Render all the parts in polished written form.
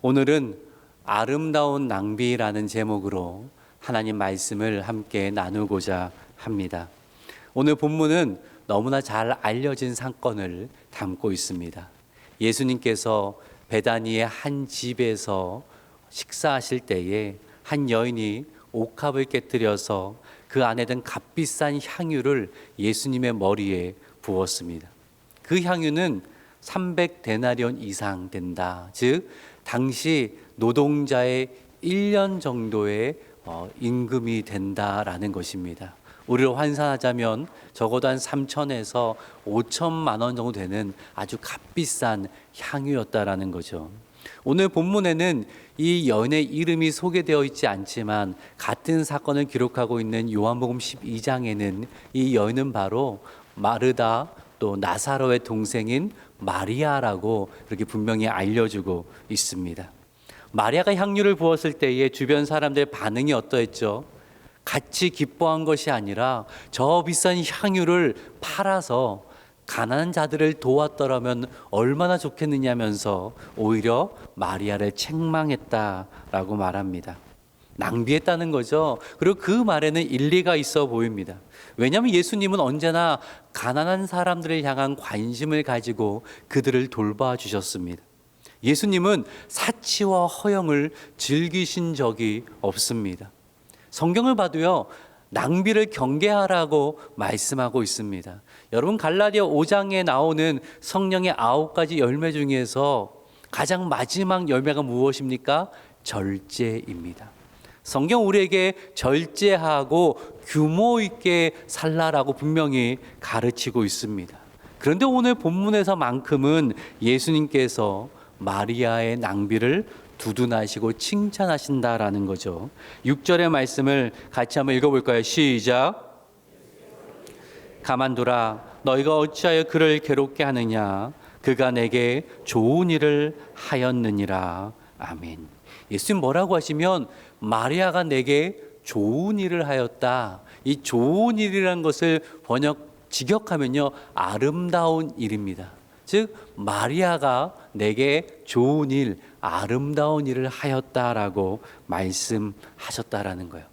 오늘은 아름다운 낭비라는 제목으로 하나님 말씀을 함께 나누고자 합니다. 오늘 본문은 너무나 잘 알려진 사건을 담고 있습니다. 예수님께서 베다니의 한 집에서 식사하실 때에 한 여인이 옥합을 깨뜨려서 그 안에 든 값비싼 향유를 예수님의 머리에 부었습니다. 그 향유는 300데나리온 이상 된다. 즉 당시 노동자의 1년 정도의 임금이 된다라는 것입니다. 우리로 환산하자면 적어도 한 3천에서 5천만 원 정도 되는 아주 값비싼 향유였다라는 거죠. 오늘 본문에는 이 여인의 이름이 소개되어 있지 않지만 같은 사건을 기록하고 있는 요한복음 12장에는 이 여인은 바로 마르다 또 나사로의 동생인 마리아라고 이렇게 분명히 알려주고 있습니다. 마리아가 향유를 부었을 때에 주변 사람들의 반응이 어떠했죠? 같이 기뻐한 것이 아니라 저 비싼 향유를 팔아서 가난한 자들을 도왔더라면 얼마나 좋겠느냐면서 오히려 마리아를 책망했다라고 말합니다. 낭비했다는 거죠. 그리고 그 말에는 일리가 있어 보입니다. 왜냐하면 예수님은 언제나 가난한 사람들을 향한 관심을 가지고 그들을 돌봐주셨습니다. 예수님은 사치와 허영을 즐기신 적이 없습니다. 성경을 봐도요, 낭비를 경계하라고 말씀하고 있습니다. 여러분, 갈라디아 5장에 나오는 성령의 9가지 열매 중에서 가장 마지막 열매가 무엇입니까? 절제입니다. 성경 우리에게 절제하고 규모 있게 살라라고 분명히 가르치고 있습니다. 그런데 오늘 본문에서만큼은 예수님께서 마리아의 낭비를 두둔하시고 칭찬하신다라는 거죠. 6절의 말씀을 같이 한번 읽어볼까요? 시작. 가만두라. 너희가 어찌하여 그를 괴롭게 하느냐? 그가 내게 좋은 일을 하였느니라. 아멘. 예수님 뭐라고 하시면 마리아가 내게 좋은 일을 하였다. 이 좋은 일이라는 것을 직역하면요, 아름다운 일입니다. 즉 마리아가 내게 좋은 일, 아름다운 일을 하였다라고 말씀하셨다라는 거예요.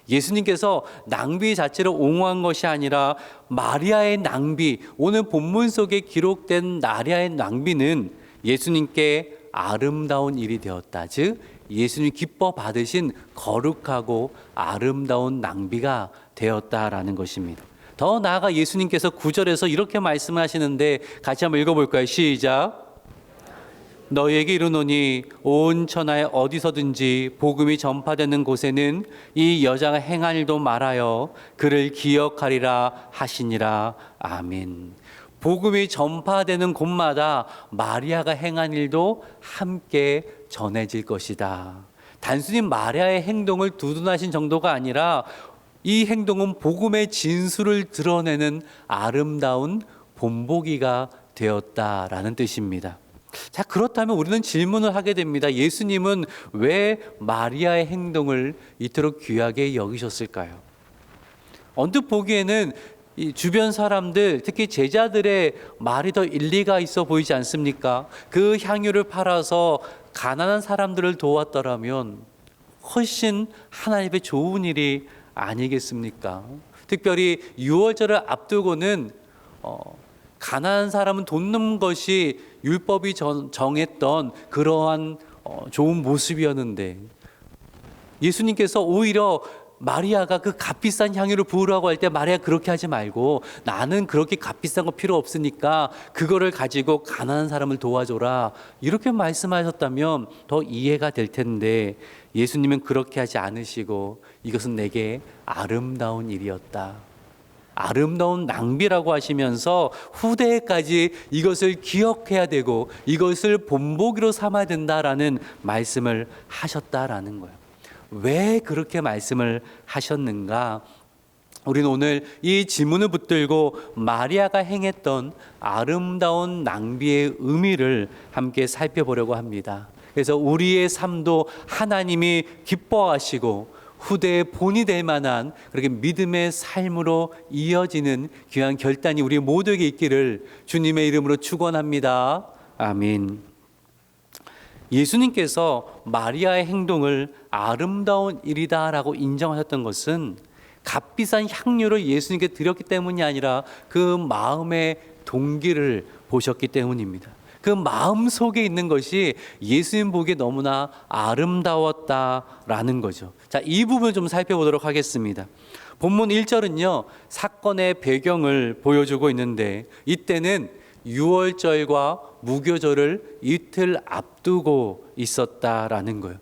예수님께서 낭비 자체를 옹호한 것이 아니라 마리아의 낭비, 오늘 본문 속에 기록된 마리아의 낭비는 예수님께 아름다운 일이 되었다. 즉 예수님 기뻐 받으신 거룩하고 아름다운 낭비가 되었다라는 것입니다. 더 나아가 예수님께서 9절에서 이렇게 말씀하시는데 같이 한번 읽어볼까요? 시작. 너희에게 이르노니 온 천하에 어디서든지 복음이 전파되는 곳에는 이 여자가 행한 일도 말하여 그를 기억하리라 하시니라. 아멘. 복음이 전파되는 곳마다 마리아가 행한 일도 함께 전해질 것이다. 단순히 마리아의 행동을 두둔하신 정도가 아니라 이 행동은 복음의 진수를 드러내는 아름다운 본보기가 되었다라는 뜻입니다. 자, 그렇다면 우리는 질문을 하게 됩니다. 예수님은 왜 마리아의 행동을 이토록 귀하게 여기셨을까요? 언뜻 보기에는 이 주변 사람들, 특히 제자들의 말이 더 일리가 있어 보이지 않습니까? 그 향유를 팔아서 가난한 사람들을 도왔더라면 훨씬 하나님의 좋은 일이 아니겠습니까? 특별히 유월절을 앞두고는 가난한 사람은 돕는 것이 율법이 정했던 그러한 좋은 모습이었는데 예수님께서 오히려 마리아가 그 값비싼 향유를 부으라고 할 때 마리아 그렇게 하지 말고 나는 그렇게 값비싼 거 필요 없으니까 그거를 가지고 가난한 사람을 도와줘라 이렇게 말씀하셨다면 더 이해가 될 텐데 예수님은 그렇게 하지 않으시고 이것은 내게 아름다운 일이었다. 아름다운 낭비라고 하시면서 후대에까지 이것을 기억해야 되고 이것을 본보기로 삼아야 된다라는 말씀을 하셨다라는 거예요. 왜 그렇게 말씀을 하셨는가? 우리는 오늘 이 질문을 붙들고 마리아가 행했던 아름다운 낭비의 의미를 함께 살펴보려고 합니다. 그래서 우리의 삶도 하나님이 기뻐하시고 후대의 본이 될 만한 그렇게 믿음의 삶으로 이어지는 귀한 결단이 우리 모두에게 있기를 주님의 이름으로 축원합니다. 아멘. 예수님께서 마리아의 행동을 아름다운 일이다라고 인정하셨던 것은 값비싼 향유를 예수님께 드렸기 때문이 아니라 그 마음의 동기를 보셨기 때문입니다. 그 마음 속에 있는 것이 예수님 보기에 너무나 아름다웠다라는 거죠. 자, 이 부분 좀 살펴보도록 하겠습니다. 본문 1절은요, 사건의 배경을 보여주고 있는데 이때는 유월절과 무교절을 이틀 앞두고 있었다라는 거예요.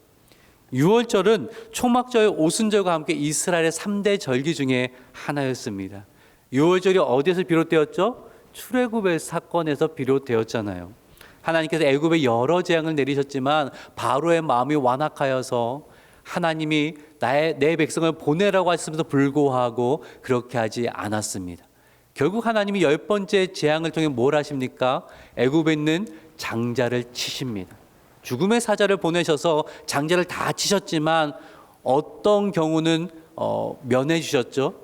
유월절은 초막절, 오순절과 함께 이스라엘의 3대 절기 중에 하나였습니다. 유월절이 어디에서 비롯되었죠? 출애굽의 사건에서 비롯되었잖아요. 하나님께서 애굽에 여러 재앙을 내리셨지만 바로의 마음이 완악하여서 하나님이 내 백성을 보내라고 하셨음에도 불구하고 그렇게 하지 않았습니다. 결국 하나님이 10번째 재앙을 통해 뭘 하십니까? 애굽에 있는 장자를 치십니다. 죽음의 사자를 보내셔서 장자를 다 치셨지만 어떤 경우는 면해 주셨죠.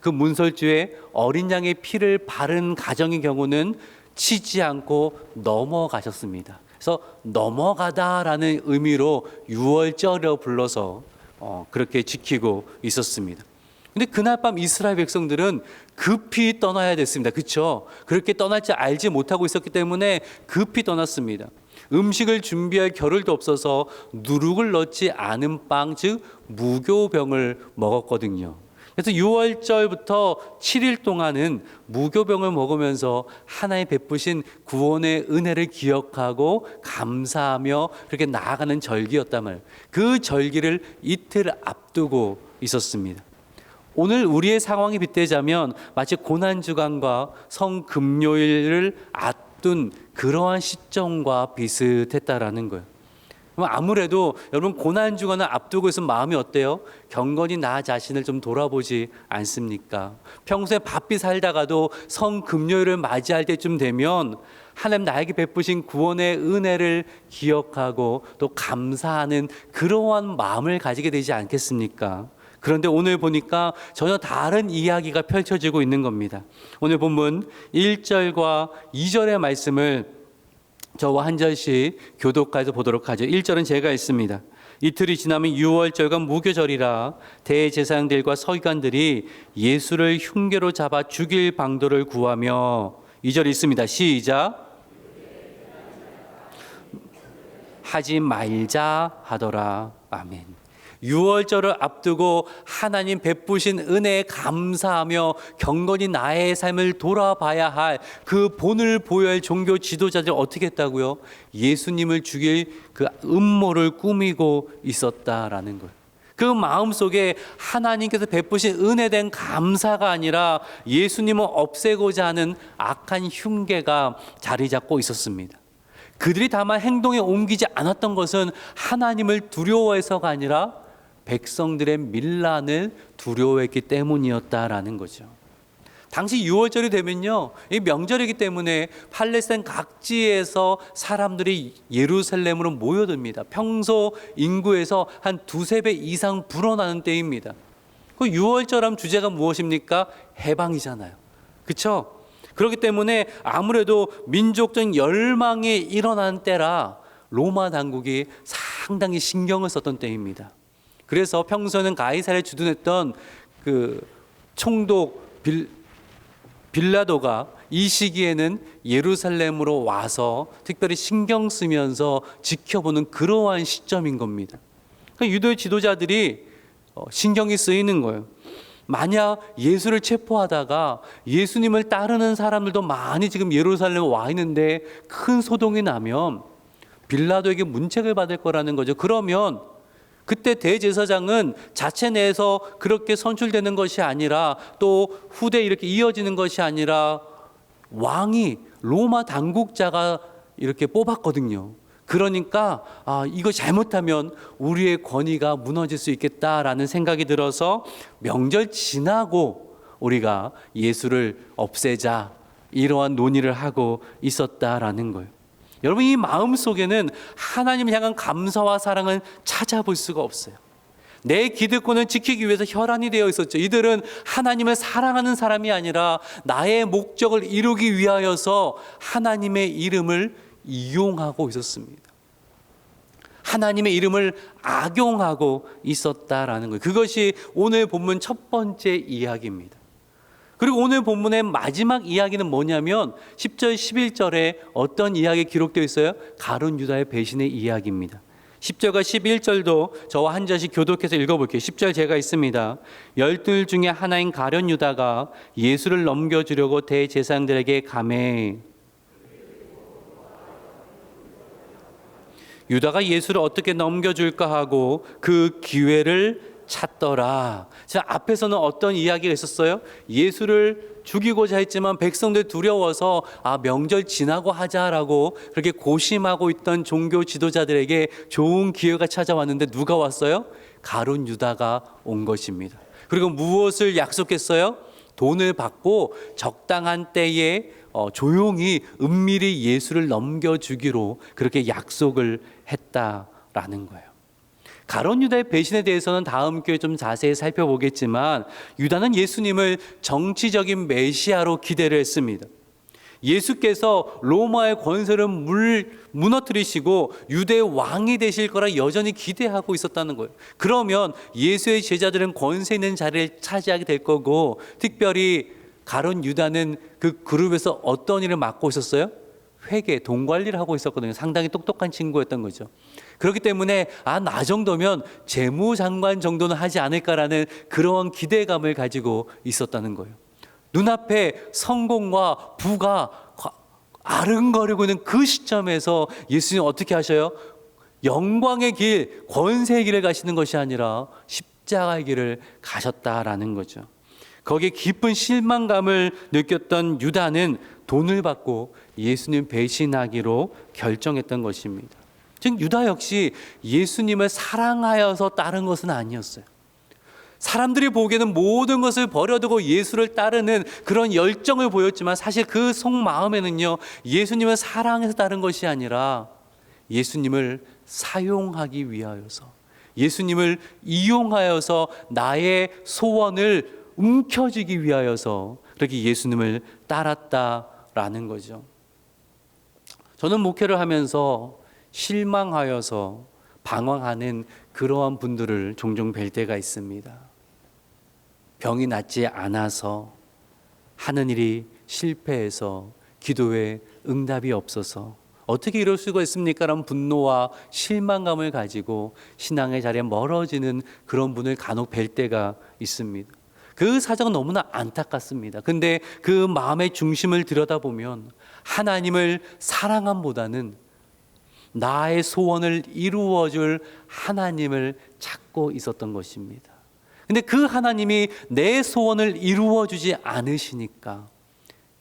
그 문설주에 어린 양의 피를 바른 가정의 경우는 치지 않고 넘어가셨습니다. 그래서 넘어가다라는 의미로 유월절이라고 불러서 그렇게 지키고 있었습니다. 근데 그날 밤 이스라엘 백성들은 급히 떠나야 됐습니다. 그렇죠? 그렇게 떠날지 알지 못하고 있었기 때문에 급히 떠났습니다. 음식을 준비할 겨를도 없어서 누룩을 넣지 않은 빵, 즉 무교병을 먹었거든요. 그래서 6월절부터 7일 동안은 무교병을 먹으면서 하나님 베푸신 구원의 은혜를 기억하고 감사하며 그렇게 나아가는 절기였단 말이에요. 그 절기를 이틀 앞두고 있었습니다. 오늘 우리의 상황이 빗대자면 마치 고난주간과 성금요일을 앞둔 그러한 시점과 비슷했다라는 거예요. 아무래도 여러분 고난주간을 앞두고 있으면 마음이 어때요? 경건히 나 자신을 좀 돌아보지 않습니까? 평소에 바삐 살다가도 성금요일을 맞이할 때쯤 되면 하나님 나에게 베푸신 구원의 은혜를 기억하고 또 감사하는 그러한 마음을 가지게 되지 않겠습니까? 그런데 오늘 보니까 전혀 다른 이야기가 펼쳐지고 있는 겁니다. 오늘 본문 1절과 2절의 말씀을 저와 한 절씩 교독해서 보도록 하죠. 1절은 제가 읽습니다. 이틀이 지나면 유월절과 무교절이라 대제사장들과 서기관들이 예수를 흉계로 잡아 죽일 방도를 구하며 2절 읽습니다. 시작. 하지 말자 하더라. 아멘. 6월절을 앞두고 하나님 베푸신 은혜에 감사하며 경건히 나의 삶을 돌아봐야 할 그 본을 보여야 할 종교 지도자들 어떻게 했다고요? 예수님을 죽일 그 음모를 꾸미고 있었다라는 거예요. 그 마음속에 하나님께서 베푸신 은혜에 대한 감사가 아니라 예수님을 없애고자 하는 악한 흉계가 자리 잡고 있었습니다. 그들이 다만 행동에 옮기지 않았던 것은 하나님을 두려워해서가 아니라 백성들의 밀란을 두려워했기 때문이었다라는 거죠. 당시 6월절이 되면요, 이 명절이기 때문에 팔레스타인 각지에서 사람들이 예루살렘으로 모여듭니다. 평소 인구에서 한 두세 배 이상 불어나는 때입니다. 그 6월절하면 주제가 무엇입니까? 해방이잖아요. 그렇죠? 그렇기 때문에 아무래도 민족적인 열망이 일어나는 때라 로마 당국이 상당히 신경을 썼던 때입니다. 그래서 평소에는 가이사랴에 주둔했던 그 총독 빌라도가 이 시기에는 예루살렘으로 와서 특별히 신경 쓰면서 지켜보는 그러한 시점인 겁니다. 그러니까 유대 지도자들이 신경이 쓰이는 거예요. 만약 예수를 체포하다가 예수님을 따르는 사람들도 많이 지금 예루살렘에 와 있는데 큰 소동이 나면 빌라도에게 문책을 받을 거라는 거죠. 그러면 그때 대제사장은 자체 내에서 그렇게 선출되는 것이 아니라 또 후대 이렇게 이어지는 것이 아니라 왕이 로마 당국자가 이렇게 뽑았거든요. 그러니까 이거 잘못하면 우리의 권위가 무너질 수 있겠다라는 생각이 들어서 명절 지나고 우리가 예수를 없애자 이러한 논의를 하고 있었다라는 거예요. 여러분, 이 마음 속에는 하나님을 향한 감사와 사랑을 찾아볼 수가 없어요. 내 기득권을 지키기 위해서 혈안이 되어 있었죠. 이들은 하나님을 사랑하는 사람이 아니라 나의 목적을 이루기 위하여서 하나님의 이름을 이용하고 있었습니다. 하나님의 이름을 악용하고 있었다라는 거예요. 그것이 오늘 본문 첫 번째 이야기입니다. 그리고 오늘 본문의 마지막 이야기는 뭐냐면 10절 11절에 어떤 이야기 기록되어 있어요? 가룟 유다의 배신의 이야기입니다. 10절과 11절도 저와 한 절씩 교독해서 읽어볼게요. 10절 제가 있습니다. 12 중에 하나인 가룟 유다가 예수를 넘겨주려고 대제사장들에게 가매 유다가 예수를 어떻게 넘겨줄까 하고 그 기회를 찾더라. 자, 앞에서는 어떤 이야기가 있었어요? 예수를 죽이고자 했지만 백성들 두려워서 명절 지나고 하자라고 그렇게 고심하고 있던 종교 지도자들에게 좋은 기회가 찾아왔는데 누가 왔어요? 가룟 유다가 온 것입니다. 그리고 무엇을 약속했어요? 돈을 받고 적당한 때에 조용히 은밀히 예수를 넘겨주기로 그렇게 약속을 했다라는 거예요. 가룟 유다의 배신에 대해서는 다음 기회에 좀 자세히 살펴보겠지만 유다는 예수님을 정치적인 메시아로 기대를 했습니다. 예수께서 로마의 권세를 무너뜨리시고 유대의 왕이 되실 거라 여전히 기대하고 있었다는 거예요. 그러면 예수의 제자들은 권세 있는 자리를 차지하게 될 거고, 특별히 가룟 유다는 그 그룹에서 어떤 일을 맡고 있었어요? 회계, 돈 관리를 하고 있었거든요. 상당히 똑똑한 친구였던 거죠. 그렇기 때문에 나 정도면 재무장관 정도는 하지 않을까라는 그러한 기대감을 가지고 있었다는 거예요. 눈앞에 성공과 부가 아른거리고 있는 그 시점에서 예수님 어떻게 하셔요? 영광의 길, 권세의 길을 가시는 것이 아니라 십자가의 길을 가셨다라는 거죠. 거기에 깊은 실망감을 느꼈던 유다는 돈을 받고 예수님 배신하기로 결정했던 것입니다. 즉 유다 역시 예수님을 사랑하여서 따른 것은 아니었어요. 사람들이 보기에는 모든 것을 버려두고 예수를 따르는 그런 열정을 보였지만 사실 그 속마음에는요, 예수님을 사랑해서 따른 것이 아니라 예수님을 사용하기 위하여서, 예수님을 이용하여서 나의 소원을 움켜쥐기 위하여서 그렇게 예수님을 따랐다라는 거죠. 저는 목회를 하면서 실망하여서 방황하는 그러한 분들을 종종 뵐 때가 있습니다. 병이 낫지 않아서, 하는 일이 실패해서, 기도에 응답이 없어서 어떻게 이럴 수가 있습니까? 라는 분노와 실망감을 가지고 신앙의 자리에 멀어지는 그런 분을 간혹 뵐 때가 있습니다. 그 사정은 너무나 안타깝습니다. 근데 그 마음의 중심을 들여다보면 하나님을 사랑함보다는 나의 소원을 이루어줄 하나님을 찾고 있었던 것입니다. 근데 그 하나님이 내 소원을 이루어주지 않으시니까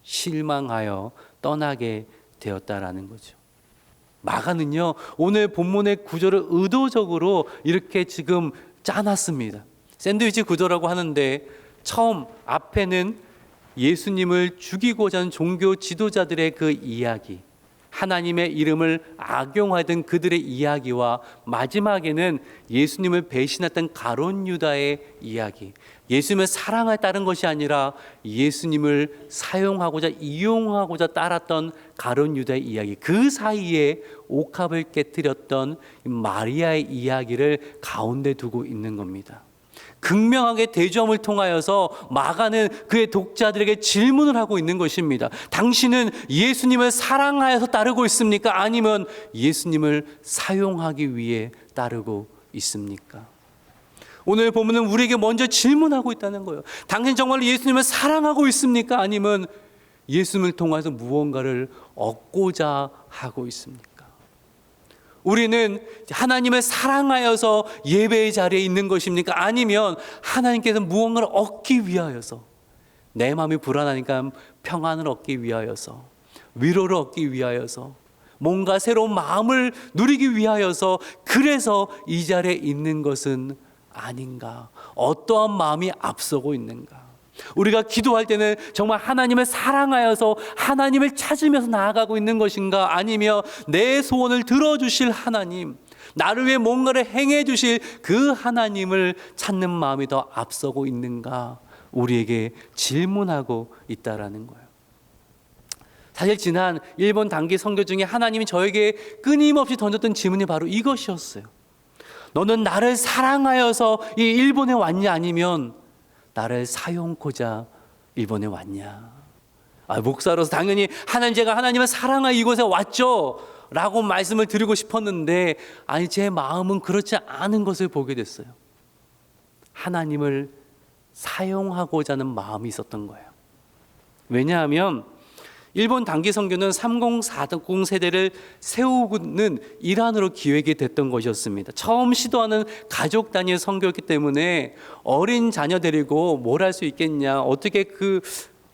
실망하여 떠나게 되었다라는 거죠. 마가는요, 오늘 본문의 구조를 의도적으로 이렇게 지금 짜놨습니다. 샌드위치 구조라고 하는데 처음 앞에는 예수님을 죽이고자 하는 종교 지도자들의 그 이야기, 하나님의 이름을 악용하던 그들의 이야기와 마지막에는 예수님을 배신했던 가룟 유다의 이야기, 예수님을 사랑에 따른 것이 아니라 예수님을 사용하고자 이용하고자 따랐던 가룟 유다의 이야기, 그 사이에 옥합을 깨뜨렸던 마리아의 이야기를 가운데 두고 있는 겁니다. 극명하게 대조함을 통하여서 마가는 그의 독자들에게 질문을 하고 있는 것입니다. 당신은 예수님을 사랑하여서 따르고 있습니까? 아니면 예수님을 사용하기 위해 따르고 있습니까? 오늘 보면은 우리에게 먼저 질문하고 있다는 거예요. 당신 정말 예수님을 사랑하고 있습니까? 아니면 예수님을 통해서 무언가를 얻고자 하고 있습니까? 우리는 하나님을 사랑하여서 예배의 자리에 있는 것입니까? 아니면 하나님께서 무언가를 얻기 위하여서, 내 마음이 불안하니까 평안을 얻기 위하여서, 위로를 얻기 위하여서, 뭔가 새로운 마음을 누리기 위하여서, 그래서 이 자리에 있는 것은 아닌가? 어떠한 마음이 앞서고 있는가? 우리가 기도할 때는 정말 하나님을 사랑하여서 하나님을 찾으면서 나아가고 있는 것인가? 아니면 내 소원을 들어주실 하나님, 나를 위해 뭔가를 행해 주실 그 하나님을 찾는 마음이 더 앞서고 있는가? 우리에게 질문하고 있다라는 거예요. 사실 지난 일본 단기 선교 중에 하나님이 저에게 끊임없이 던졌던 질문이 바로 이것이었어요. 너는 나를 사랑하여서 이 일본에 왔냐, 아니면 나를 사용코자 일본에 왔냐? 목사로서 당연히 제가 하나님을 사랑하여 이곳에 왔죠 라고 말씀을 드리고 싶었는데, 제 마음은 그렇지 않은 것을 보게 됐어요. 하나님을 사용하고자 하는 마음이 있었던 거예요. 왜냐하면 일본 단기 선교는 3040 세대를 세우는 일환으로 기획이 됐던 것이었습니다. 처음 시도하는 가족 단위 선교였기 때문에 어린 자녀 데리고 뭘 할 수 있겠냐, 어떻게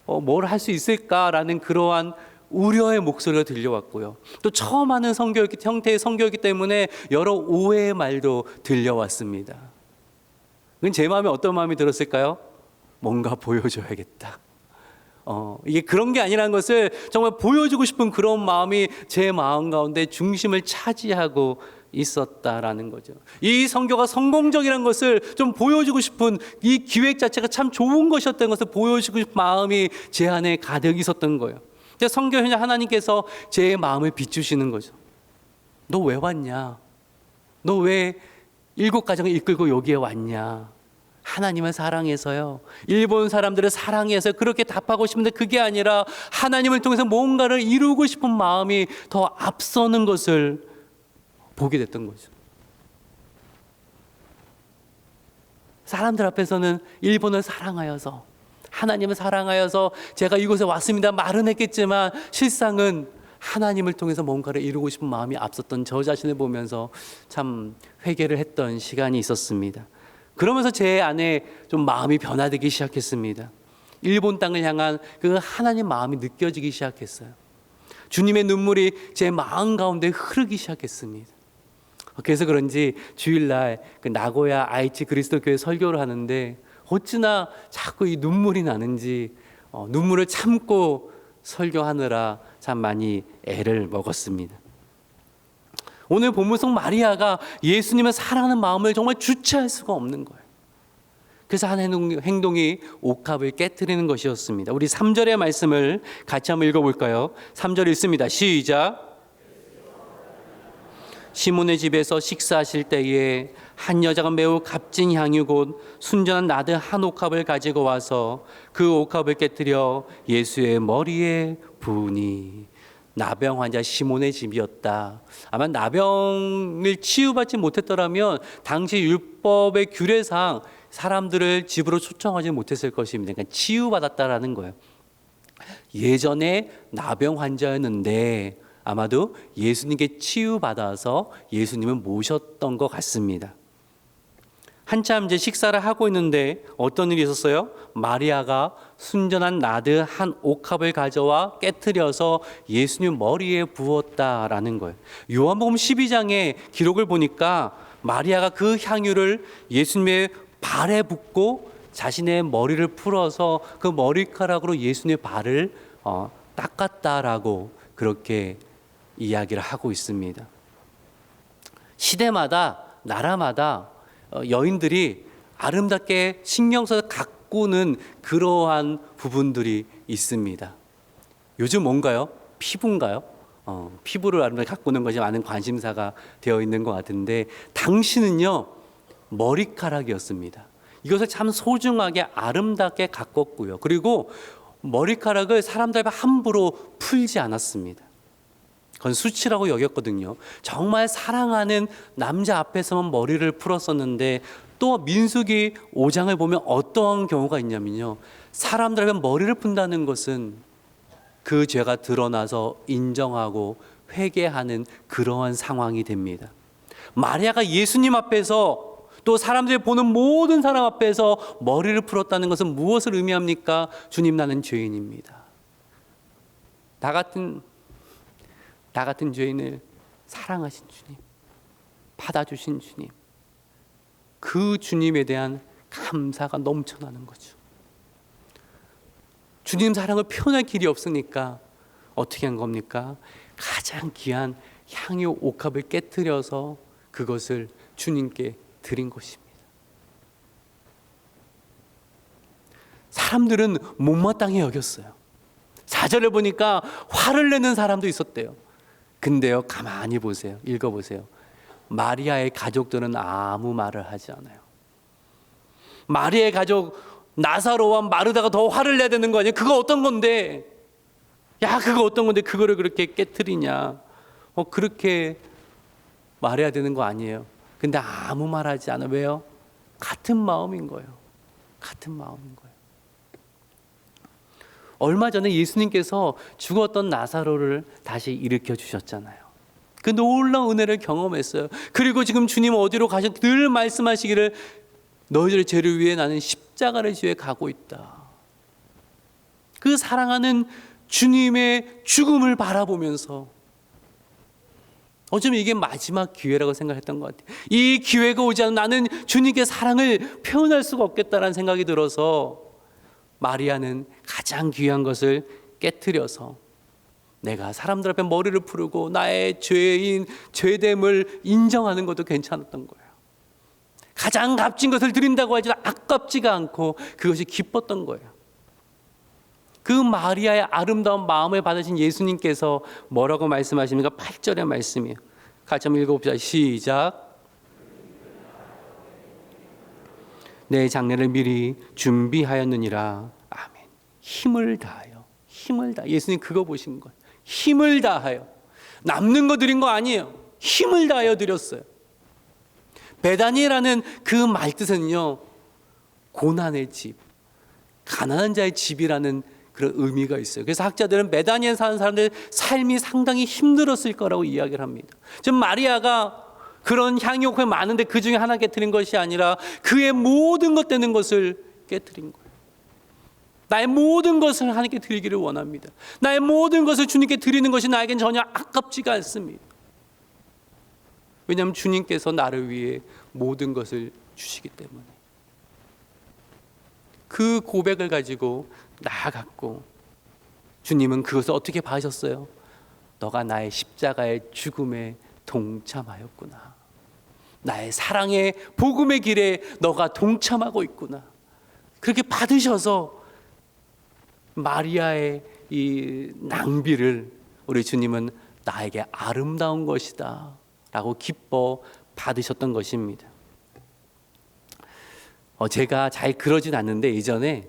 뭘 할 수 있을까라는 그러한 우려의 목소리가 들려왔고요. 또 처음 하는 형태의 선교였기 때문에 여러 오해의 말도 들려왔습니다. 제 마음에 어떤 마음이 들었을까요? 뭔가 보여줘야겠다. 이게 그런 게 아니라는 것을 정말 보여주고 싶은 그런 마음이 제 마음 가운데 중심을 차지하고 있었다라는 거죠. 이 선교가 성공적이라는 것을 좀 보여주고 싶은 이 기획 자체가 참 좋은 것이었다는 것을 보여주고 싶은 마음이 제 안에 가득 있었던 거예요. 선교 현장 하나님께서 제 마음을 비추시는 거죠. 너 왜 왔냐? 너 왜 7가정을 이끌고 여기에 왔냐? 하나님을 사랑해서요. 일본 사람들을 사랑해서 그렇게 답하고 싶은데 그게 아니라 하나님을 통해서 뭔가를 이루고 싶은 마음이 더 앞서는 것을 보게 됐던 거죠. 사람들 앞에서는 일본을 사랑하여서, 하나님을 사랑하여서 제가 이곳에 왔습니다 말은 했겠지만 실상은 하나님을 통해서 뭔가를 이루고 싶은 마음이 앞섰던 저 자신을 보면서 참 회개를 했던 시간이 있었습니다. 그러면서 제 안에 좀 마음이 변화되기 시작했습니다. 일본 땅을 향한 그 하나님 마음이 느껴지기 시작했어요. 주님의 눈물이 제 마음 가운데 흐르기 시작했습니다. 그래서 그런지 주일날 나고야 아이치 그리스도 교회 설교를 하는데 어찌나 자꾸 이 눈물이 나는지 눈물을 참고 설교하느라 참 많이 애를 먹었습니다. 오늘 본문 속 마리아가 예수님을 사랑하는 마음을 정말 주체할 수가 없는 거예요. 그래서 한 행동이 옥합을 깨트리는 것이었습니다. 우리 3절의 말씀을 같이 한번 읽어볼까요? 3절 읽습니다. 시작. 시몬의 집에서 식사하실 때에 한 여자가 매우 값진 향유 곧 순전한 나드 한 옥합을 가지고 와서 그 옥합을 깨뜨려 예수의 머리에 부으니. 나병 환자 시몬의 집이었다. 아마 나병을 치유받지 못했더라면 당시 율법의 규례상 사람들을 집으로 초청하지 못했을 것입니다. 그러니까 치유받았다라는 거예요. 예전에 나병 환자였는데 아마도 예수님께 치유받아서 예수님을 모셨던 것 같습니다. 한참 이제 식사를 하고 있는데 어떤 일이 있었어요? 마리아가 순전한 나드 한 옥합을 가져와 깨트려서 예수님 머리에 부었다라는 거예요. 요한복음 12장의 기록을 보니까 마리아가 그 향유를 예수님의 발에 붓고 자신의 머리를 풀어서 그 머리카락으로 예수님의 발을 닦았다라고 그렇게 이야기를 하고 있습니다. 시대마다 나라마다 여인들이 아름답게 신경 써서 가꾸는 그러한 부분들이 있습니다. 요즘 뭔가요? 피부인가요? 피부를 아름답게 가꾸는 것이 많은 관심사가 되어 있는 것 같은데 당시는요 머리카락이었습니다. 이것을 참 소중하게 아름답게 가꿨고요. 그리고 머리카락을 사람들 앞에 함부로 풀지 않았습니다. 그건 수치라고 여겼거든요. 정말 사랑하는 남자 앞에서만 머리를 풀었었는데 또 민수기 5장을 보면 어떠한 경우가 있냐면요. 사람들 앞에 머리를 푼다는 것은 그 죄가 드러나서 인정하고 회개하는 그러한 상황이 됩니다. 마리아가 예수님 앞에서 또 사람들이 보는 모든 사람 앞에서 머리를 풀었다는 것은 무엇을 의미합니까? 주님, 나는 죄인입니다. 나 같은 죄인을 사랑하신 주님, 받아주신 주님, 그 주님에 대한 감사가 넘쳐나는 거죠. 주님 사랑을 표현할 길이 없으니까 어떻게 한 겁니까? 가장 귀한 향유 옥합을 깨트려서 그것을 주님께 드린 것입니다. 사람들은 못마땅히 여겼어요. 4절을 보니까 화를 내는 사람도 있었대요. 근데요, 가만히 보세요. 읽어보세요. 마리아의 가족들은 아무 말을 하지 않아요. 마리아의 가족 나사로와 마르다가 더 화를 내야 되는 거 아니에요? 그거 어떤 건데? 야, 그거 어떤 건데 그거를 그렇게 깨트리냐? 그렇게 말해야 되는 거 아니에요. 근데 아무 말 하지 않아. 왜요? 같은 마음인 거예요. 같은 마음인 거예요. 얼마 전에 예수님께서 죽었던 나사로를 다시 일으켜 주셨잖아요. 그 놀라운 은혜를 경험했어요. 그리고 지금 주님 어디로 가셔? 늘 말씀하시기를 너희들의 죄를 위해 나는 십자가를 지어 가고 있다. 그 사랑하는 주님의 죽음을 바라보면서 어쩌면 이게 마지막 기회라고 생각했던 것 같아요. 이 기회가 오지 않으면 나는 주님께 사랑을 표현할 수가 없겠다라는 생각이 들어서 마리아는 가장 귀한 것을 깨트려서 내가 사람들 앞에 머리를 풀고 나의 죄인, 죄됨을 인정하는 것도 괜찮았던 거예요. 가장 값진 것을 드린다고 하지만 아깝지가 않고 그것이 기뻤던 거예요. 그 마리아의 아름다운 마음을 받으신 예수님께서 뭐라고 말씀하십니까? 8절의 말씀이에요. 같이 한번 읽어봅시다. 시작. 내 장례를 미리 준비하였느니라. 아멘. 힘을 다하여. 힘을 다하여. 예수님 그거 보신 거예요. 힘을 다하여. 남는 거 드린 거 아니에요. 힘을 다하여 드렸어요. 베다니라는 그 말뜻은요, 고난의 집, 가난한 자의 집이라는 그런 의미가 있어요. 그래서 학자들은 베다니에 사는 사람들 삶이 상당히 힘들었을 거라고 이야기를 합니다. 지금 마리아가 그런 향유옥이 많은데 그 중에 하나 깨트린 것이 아니라 그의 모든 것 되는 것을 깨트린 거예요. 나의 모든 것을 하나님께 드리기를 원합니다. 나의 모든 것을 주님께 드리는 것이 나에겐 전혀 아깝지가 않습니다. 왜냐하면 주님께서 나를 위해 모든 것을 주시기 때문에. 그 고백을 가지고 나아갔고 주님은 그것을 어떻게 봐주셨어요? 너가 나의 십자가의 죽음에 동참하였구나. 나의 사랑의 복음의 길에 너가 동참하고 있구나. 그렇게 받으셔서 마리아의 이 낭비를 우리 주님은 나에게 아름다운 것이다 라고 기뻐 받으셨던 것입니다. 제가 잘 그러진 않는데 예전에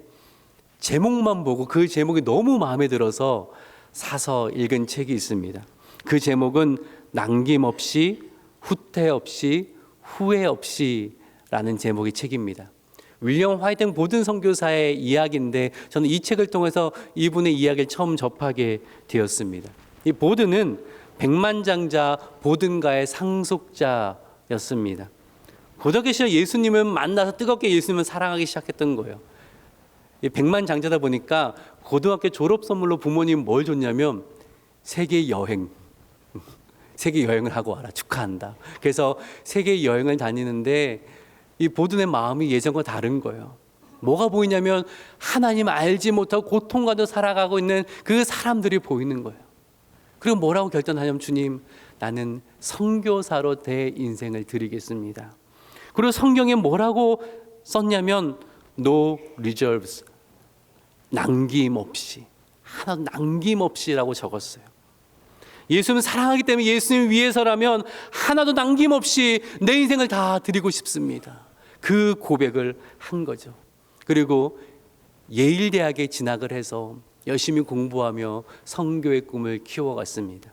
제목만 보고 그 제목이 너무 마음에 들어서 사서 읽은 책이 있습니다. 그 제목은 남김없이 후퇴 없이 후회 없이 라는 제목의 책입니다. 윌리엄 화이팅 보든 선교사의 이야기인데 저는 이 책을 통해서 이분의 이야기를 처음 접하게 되었습니다. 이 보든은 백만장자 보든가의 상속자였습니다. 고등학교 시절 예수님을 만나서 뜨겁게 예수님을 사랑하기 시작했던 거예요. 백만장자다 보니까 고등학교 졸업 선물로 부모님 뭘 줬냐면 세계 여행을 하고 와라, 축하한다. 그래서 세계 여행을 다니는데 이 보든의 마음이 예전과 다른 거예요. 뭐가 보이냐면 하나님 알지 못하고 고통과도 살아가고 있는 그 사람들이 보이는 거예요. 그리고 뭐라고 결단하냐면 주님, 나는 선교사로 내 인생을 드리겠습니다. 그리고 성경에 뭐라고 썼냐면 no reserves, 남김없이, 하나 남김없이라고 적었어요. 예수님을 사랑하기 때문에 예수님 위해서라면 하나도 남김없이 내 인생을 다 드리고 싶습니다. 그 고백을 한 거죠. 그리고 예일대학에 진학을 해서 열심히 공부하며 선교의 꿈을 키워갔습니다.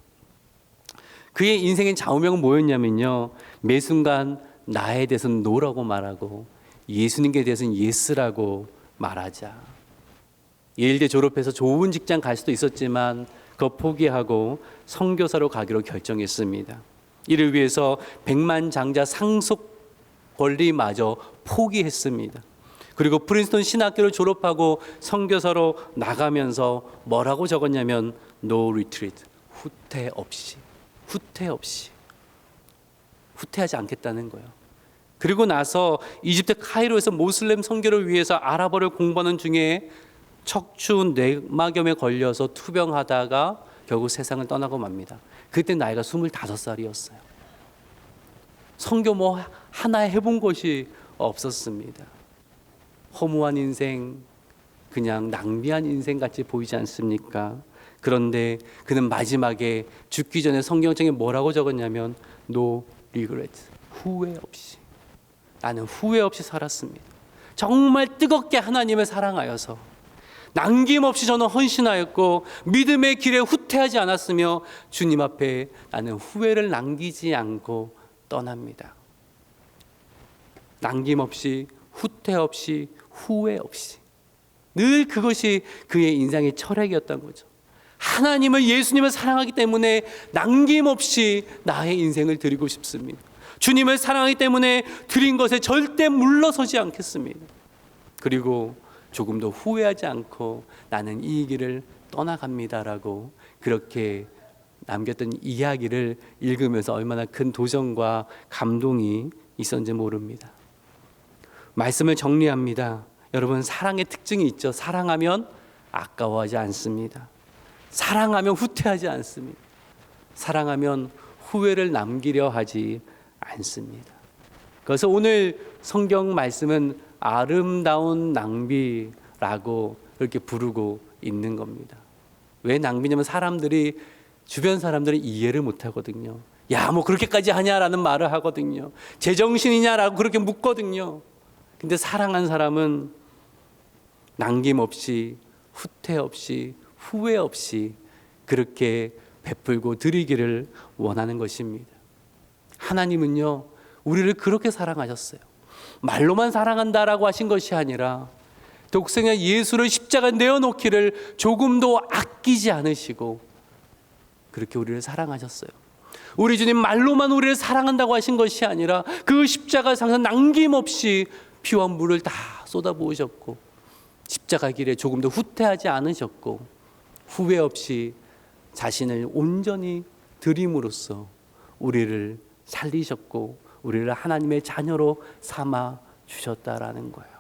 그의 인생의 좌우명은 뭐였냐면요, 매 순간 나에 대해서는 노라고 말하고 예수님께 대해서는 예스라고 말하자. 예일대 졸업해서 좋은 직장 갈 수도 있었지만 그거 포기하고 선교사로 가기로 결정했습니다. 이를 위해서 백만장자 상속 권리마저 포기했습니다. 그리고 프린스턴 신학교를 졸업하고 선교사로 나가면서 뭐라고 적었냐면 no retreat, 후퇴 없이, 후퇴하지 않겠다는 거예요. 그리고 나서 이집트 카이로에서 모슬렘 선교를 위해서 아랍어를 공부하는 중에 척추 뇌막염에 걸려서 투병하다가 결국 세상을 떠나고 맙니다. 그때 나이가 25살이었어요. 선교 뭐 하나 해본 것이 없었습니다. 허무한 인생, 그냥 낭비한 인생같이 보이지 않습니까? 그런데 그는 마지막에 죽기 전에 성경책에 뭐라고 적었냐면 No regret, 후회 없이. 나는 후회 없이 살았습니다. 정말 뜨겁게 하나님을 사랑하여서 남김없이 저는 헌신하였고 믿음의 길에 후퇴하지 않았으며 주님 앞에 나는 후회를 남기지 않고 떠납니다. 남김없이, 후퇴 없이, 후회 없이. 늘 그것이 그의 인생의 철학이었던 거죠. 하나님을, 예수님을 사랑하기 때문에 남김없이 나의 인생을 드리고 싶습니다. 주님을 사랑하기 때문에 드린 것에 절대 물러서지 않겠습니다. 그리고 조금도 후회하지 않고 나는 이 길을 떠나갑니다라고 그렇게 남겼던 이야기를 읽으면서 얼마나 큰 도전과 감동이 있었는지 모릅니다. 말씀을 정리합니다. 여러분, 사랑의 특징이 있죠. 사랑하면 아까워하지 않습니다. 사랑하면 후퇴하지 않습니다. 사랑하면 후회를 남기려 하지 않습니다. 그래서 오늘 성경 말씀은 아름다운 낭비라고 이렇게 부르고 있는 겁니다. 왜 낭비냐면 주변 사람들이 이해를 못 하거든요. 야, 뭐 그렇게까지 하냐라는 말을 하거든요. 제정신이냐라고 그렇게 묻거든요. 근데 사랑한 사람은 남김없이, 후퇴 없이, 후회 없이 그렇게 베풀고 드리기를 원하는 것입니다. 하나님은요, 우리를 그렇게 사랑하셨어요. 말로만 사랑한다라고 하신 것이 아니라 독생자 예수를 십자가에 내어놓기를 조금도 아끼지 않으시고 그렇게 우리를 사랑하셨어요. 우리 주님 말로만 우리를 사랑한다고 하신 것이 아니라 그 십자가상에서 남김없이 피와 물을 다 쏟아부으셨고 십자가 길에 조금도 후퇴하지 않으셨고 후회 없이 자신을 온전히 드림으로써 우리를 살리셨고 우리를 하나님의 자녀로 삼아 주셨다라는 거예요.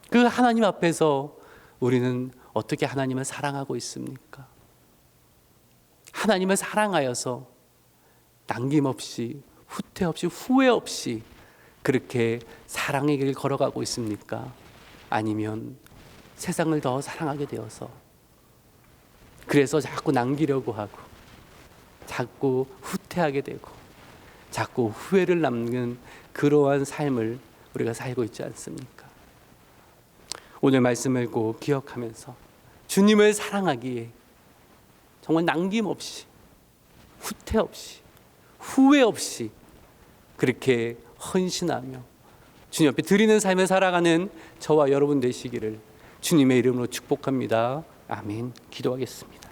그 하나님 앞에서 우리는 어떻게 하나님을 사랑하고 있습니까? 하나님을 사랑하여서 남김없이, 후퇴 없이, 후회 없이 그렇게 사랑의 길을 걸어가고 있습니까? 아니면 세상을 더 사랑하게 되어서 그래서 자꾸 남기려고 하고 자꾸 후퇴하게 되고 자꾸 후회를 남는 그러한 삶을 우리가 살고 있지 않습니까? 오늘 말씀을 꼭 기억하면서 주님을 사랑하기에 정말 남김없이, 후퇴 없이, 후회 없이 그렇게 헌신하며 주님 앞에 드리는 삶을 살아가는 저와 여러분 되시기를 주님의 이름으로 축복합니다. 아멘. 기도하겠습니다.